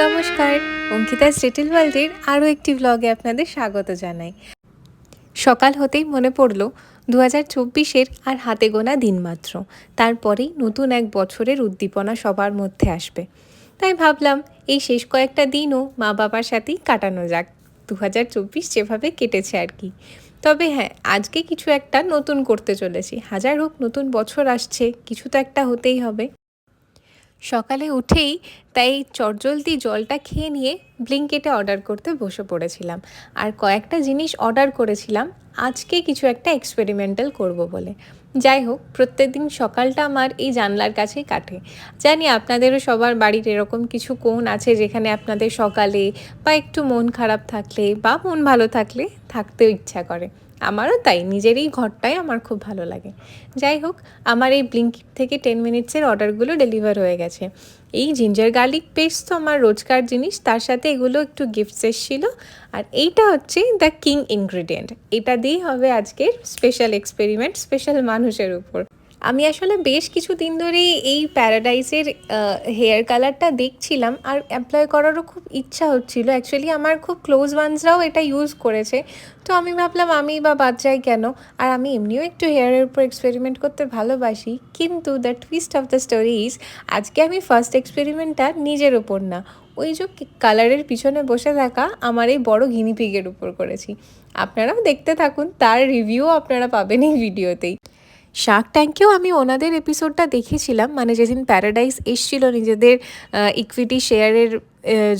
নমস্কার, অঙ্কিতা's লিটল ওয়ার্ল্ডের আরও একটি ব্লগে আপনাদের স্বাগত জানাই। সকাল হতেই মনে পড়ল 2024-এর আর হাতে গোনা দিন মাত্র, তারপরেই নতুন এক বছরের উদ্দীপনা সবার মধ্যে আসবে। তাই ভাবলাম এই শেষ কয়েকটা দিনও মা বাবার সাথেই কাটানো যাক, 2024 যেভাবে কেটেছে আর কি। তবে হ্যাঁ, আজকে কিছু একটা নতুন করতে চলেছি। হাজার হোক নতুন বছর আসছে, কিছু তো একটা হতেই হবে। সকালে উঠেই তাই চটজলদি জলটা খেয়ে নিয়ে ব্লিঙ্কিটে অর্ডার করতে বসে পড়েছিলাম। আর কয়েকটা জিনিস অর্ডার করেছিলাম আজকে কিছু একটা এক্সপেরিমেন্টাল করব বলে। যাই হোক, প্রত্যেকদিন সকালটা আমার এই জানলার কাছেই কাটে। জানি আপনাদেরও সবার বাড়ির এরকম কিছু কোণ আছে যেখানে আপনাদের সকালে বা একটু মন খারাপ থাকলে বা মন ভালো থাকলে থাকতেও ইচ্ছা করে। আমারও তাই, নিজের এই ঘরটাই আমার খুব ভালো লাগে। যাই হোক, আমার এই ব্লিঙ্কিট থেকে 10 মিনিটসের অর্ডারগুলো ডেলিভার হয়ে গেছে। এই জিঞ্জার গার্লিক পেস্ট তো আমার রোজকার জিনিস, তার সাথে এগুলো একটু গিফটস এসেছিলো। আর এইটা হচ্ছে দ্য কিং ইনগ্রিডিয়েন্ট। এটা দিয়েই হবে আজকের স্পেশাল এক্সপেরিমেন্ট স্পেশাল মানুষের উপর। আমি আসলে বেশ কিছু দিন ধরেই এই প্যারাডাইসের হেয়ার কালারটা দেখছিলাম আর অ্যাপ্লাই করারও খুব ইচ্ছা হচ্ছিল। অ্যাকচুয়ালি আমার খুব ক্লোজ ওয়ান্সরাও এটা ইউজ করেছে, তো আমি ভাবলাম আমি বা বাদ যাই কেন। আর আমি এমনিও একটু হেয়ারের উপর এক্সপেরিমেন্ট করতে ভালোবাসি, কিন্তু the twist of the story is আজকে আমি ফার্স্ট এক্সপেরিমেন্টটা নিজের ওপর না, ওই যে কালারের পিছনে বসে থাকা আমার এই বড় গিনিপিগের উপর করেছি। আপনারাও দেখতে থাকুন, তার রিভিউ আপনারা পাবেন এই ভিডিওতেই। শার্ক ট্যাঙ্কেও আমি ওনাদের এপিসোডটা দেখেছিলাম, মানে যেদিন প্যারাডাইস এসছিল নিজেদের ইকুইটি শেয়ারের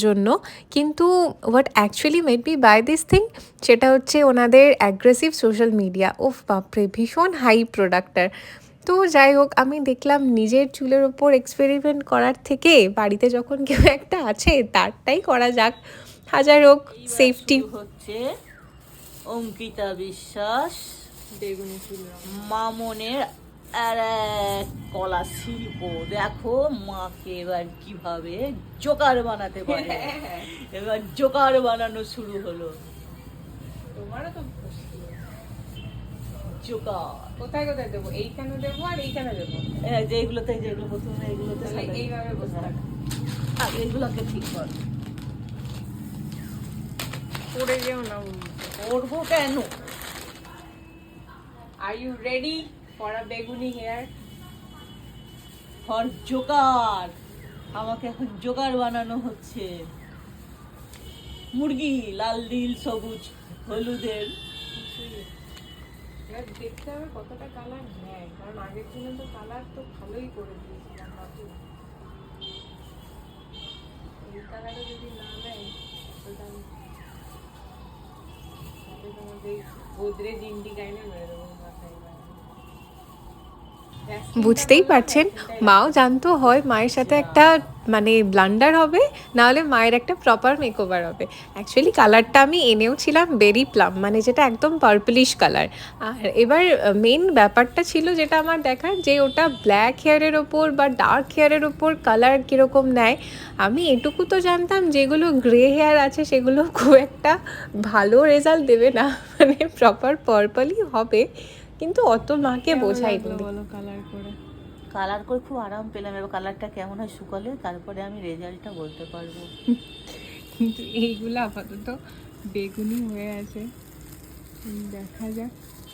জন্য। কিন্তু what actually made me buy this thing সেটা হচ্ছে ওনাদের অ্যাগ্রেসিভ সোশ্যাল মিডিয়া। ওফ বাপরে, ভীষণ হাই প্রোডাক্টার। তো যাই হোক, আমি দেখলাম নিজের চুলের ওপর এক্সপেরিমেন্ট করার থেকে বাড়িতে যখন কেউ একটা আছে তারটাই করা যাক। হাজার হোক সেফটি হচ্ছে অঙ্কিতা বিশ্বাস মামনের আর এক কলা শিল্প। দেখো মাকে এবার কিভাবে জোকার বানাতে পারে। এবার জোকার বানানো শুরু হলো। তোমারও তো জোকার কোথায় কোথায় দেবো, এইখানে দেবো আর এইখানে দেবো, যেগুলো প্রথমে এগুলোতে এইভাবে বসে থাক। আগে এগুলোকে ঠিক কর। পড়ে যেও না। করবো কেন? Are you ready for a বেগুনি হেয়ার? For Joker. আমাকে এখন জোকার বানানো হচ্ছে। মুরগি লাল নীল সবুজ হলুদের। এবার দেখতে হবে কতটা কালার নেয়, কারণ আগের দিনে তো কালার তো ভালোই করে দিয়েছিলাম নতুন। এই কালারে যদি না নেয় তাহলে তোমাদের গোদরেজ ইন্ডি গাইনে মেরে দেবো মাথায়। বুঝতেই পারছেন, মাও জানতো হয় মায়ের সাথে একটা মানে ব্লান্ডার হবে, নাহলে মায়ের একটা প্রপার মেকওভার হবে। অ্যাকচুয়ালি কালারটা আমি এনেও ছিলাম বেরি প্লাম, মানে যেটা একদম পার্পলিশ কালার। আর এবার মেন ব্যাপারটা ছিল যেটা আমার দেখার, যে ওটা ব্ল্যাক হেয়ারের ওপর বা ডার্ক হেয়ারের ওপর কালার কীরকম নেয়। আমি এটুকু তো জানতাম যেগুলো গ্রে হেয়ার আছে সেগুলো খুব একটা ভালো রেজাল্ট দেবে না, মানে প্রপার পার্পলই হবে, কিন্তু অত মাকে বোঝাই বলো কালার করে খুব আরাম পেলাম। এবার কালারটা কেমন হয় শুকালে তারপরে আমি রেজাল্টটা বলতে পারবো। কিন্তু এইগুলো আপাতত বেগুনি হয়ে আছে, দেখা যাক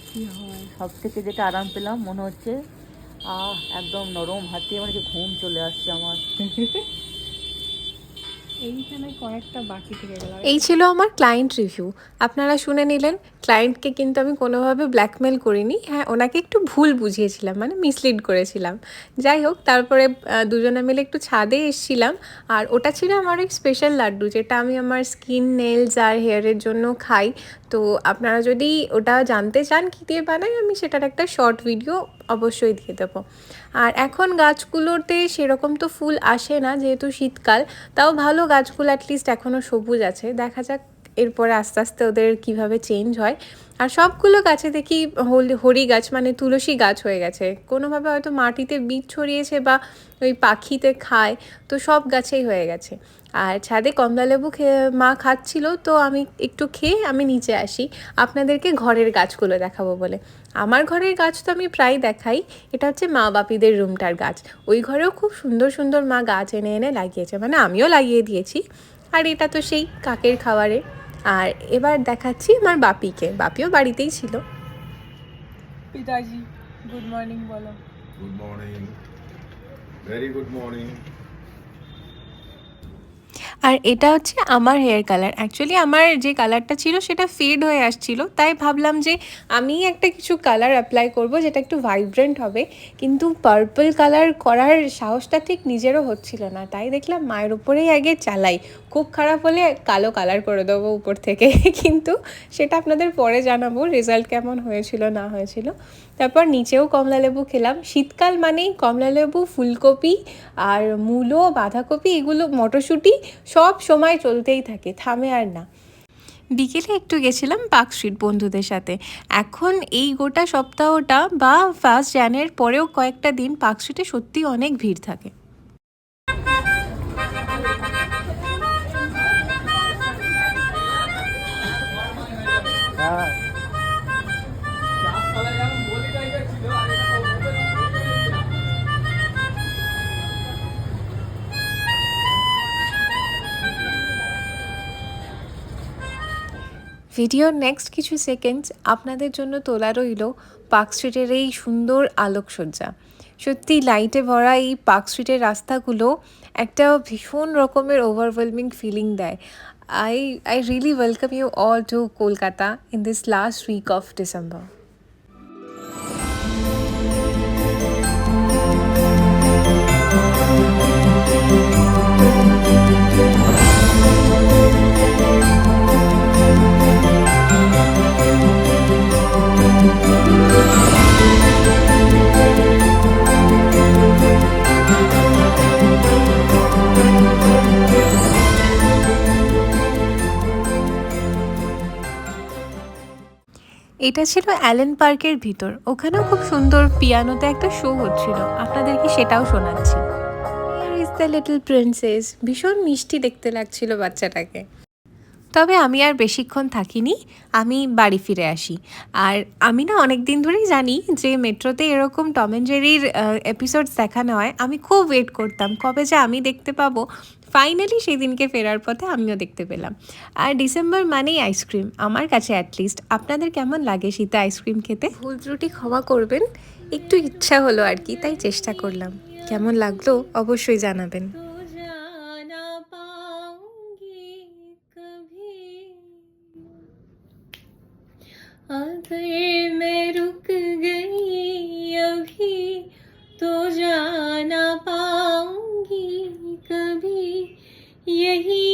কি হয়। সব থেকে যেটা আরাম পেলাম মনে হচ্ছে একদম নরম হাতে আমার যে ঘুম চলে আসছে আমার। এইখানে কয়েকটা বাকি থেকে গেল। এই ছিল আমার ক্লায়েন্ট রিভিউ, আপনারা শুনে নিলেন। ক্লায়েন্টকে কিন্তু আমি কোনোভাবে ব্ল্যাকমেল করিনি, হ্যাঁ ওনাকে একটু ভুল বুঝিয়েছিলাম, মানে মিসলিড করেছিলাম। যাই হোক, তারপরে দুজনে মিলে একটু ছাদে এসেছিলাম, আর ওটা ছিল আমার এক স্পেশাল লাড্ডু যেটা আমি আমার স্কিন, নেলস আর হেয়ারের জন্য খাই। তো আপনারা যদি ওটা জানতে চান কী দিয়ে বানাই, আমি সেটার একটা শর্ট ভিডিও অবশ্যই দিয়ে দেবো। আর এখন গাছগুলোতে সেরকম তো ফুল আসে না যেহেতু শীতকাল, তাও ভালো গাছগুলো অ্যাটলিস্ট এখনও সবুজ আছে। দেখা যাক এরপরে আস্তে আস্তে ওদের কিভাবে চেঞ্জ হয়। আর সবগুলো গাছে দেখি হরি গাছ মানে তুলসী গাছ হয়ে গেছে, কোনোভাবে হয়তো মাটিতে বীজ ছড়িয়েছে বা ওই পাখিতে খায়, তো সব গাছেই হয়ে গেছে। আর ছাদে কমলালেবু মা খাচ্ছিল, তো আমি একটু খেয়ে আমি নিচে আসি আপনাদেরকে ঘরের গাছগুলো দেখাবো বলে। আমার ঘরের গাছ তো আমি প্রায় দেখাই, এটা হচ্ছে মা বাপিদের রুমটার গাছ। ওই ঘরেও খুব সুন্দর সুন্দর মা গাছ এনে এনে লাগিয়েছে, মানে আমিও লাগিয়ে দিয়েছি। আর এটা তো সেই কাকের খাবারে। আর এবার দেখাচ্ছি আমার বাপিকে, বাপিও বাড়িতেই ছিল। পিতাজি গুড মর্নিং বলো। Good morning, very good morning. আর এটা হচ্ছে আমার হেয়ার কালার। অ্যাকচুয়ালি আমার যে কালারটা ছিল সেটা ফেড হয়ে আসছিল, তাই ভাবলাম যে আমি একটা কিছু কালার অ্যাপ্লাই করব যেটা একটু ভাইব্রেন্ট হবে, কিন্তু পার্পল কালার করার সাহসটা ঠিক নিজেরও হচ্ছিল না, তাই দেখলাম মায়ের উপরেই আগে চালাই, খুব খারাপ হলে কালো কালার করে দেবো উপর থেকে। কিন্তু সেটা আপনাদের পরে জানাবো রেজাল্ট কেমন হয়েছিল না হয়েছিল। তারপর নিচেও কমলালেবু খেলাম। শীতকাল মানেই কমলালেবু, ফুলকপি আর মূলো, বাঁধাকপি, এগুলো মটরশুঁটি সব সময় চলতেই থাকে, থামে আর না। বিকেলে একটু গেছিলাম পার্ক স্ট্রিট বন্ধুদের সাথে। এখন এই গোটা সপ্তাহটা বা 1 জানুয়ারির পরেও কয়েকটা দিন পার্ক স্ট্রিটে সত্যি অনেক ভিড় থাকে। ভিডিওর নেক্সট কিছু সেকেন্ডস আপনাদের জন্য তোলা রইল পার্ক স্ট্রিটের এই সুন্দর আলোকসজ্জা। সত্যি লাইটে ভরা এই পার্ক স্ট্রিটের রাস্তাগুলো একটা ভীষণ রকমের ওভারওয়েলমিং ফিলিং দেয়। I really welcome you all to Kolkata in this last week of December. এটা ছিল অ্যালেন পার্কের ভিতর, ওখানেও খুব সুন্দর পিয়ানোতে একটা শো হচ্ছিল, আপনাদেরকে সেটাও শোনাচ্ছি। Here is the little princess, ভীষণ মিষ্টি দেখতে লাগছিল বাচ্চাটাকে। তবে আমি আর বেশিক্ষণ থাকিনি, আমি বাড়ি ফিরে আসি। আর আমি না অনেক দিন ধরেই জানি যে মেট্রোতে এরকম টম অ্যান্ড জেরির এপিসোডস দেখানো হয়, আমি খুব ওয়েট করতাম কবে যে আমি দেখতে পাবো। ফাইনালি সেই দিনকে ফেরার পথে আমিও দেখতে পেলাম। আর ডিসেম্বর মানেই আইসক্রিম আমার কাছে, অ্যাটলিস্ট। আপনাদের কেমন লাগে শীতে আইসক্রিম খেতে? ভুল ত্রুটি ক্ষমা করবেন, একটু ইচ্ছা হলো আর কি, তাই চেষ্টা করলাম। কেমন লাগলো অবশ্যই জানাবেন। अगर मैं रुक गई अभी तो जा ना पाऊंगी कभी, यही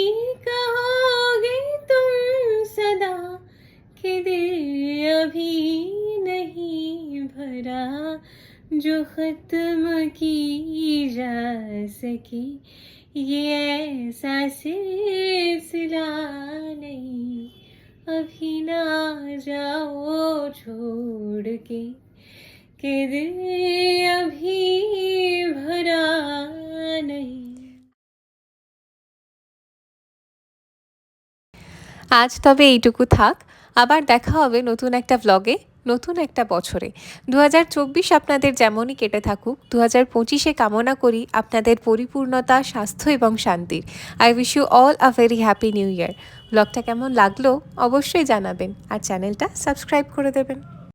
कहोगे तुम सदा कि दिल अभी नहीं भरा, जो खत्म की जा सके ये ऐसा सिलसिला नहीं, अभी ना जाओ छोड़ के कि दिल अभी भरा नहीं। আজ তবে এইটুকু থাক, আবার দেখা হবে নতুন একটা ভ্লগে, নতুন একটা বছরে। 2024 আপনাদের যেমনই কেটে থাকুক, 2025-এ কামনা করি আপনাদের পরিপূর্ণতা, স্বাস্থ্য এবং শান্তির। I wish you all a very happy new year. ব্লগটা কেমন লাগলো অবশ্যই জানাবেন, আর চ্যানেলটা সাবস্ক্রাইব করে দেবেন।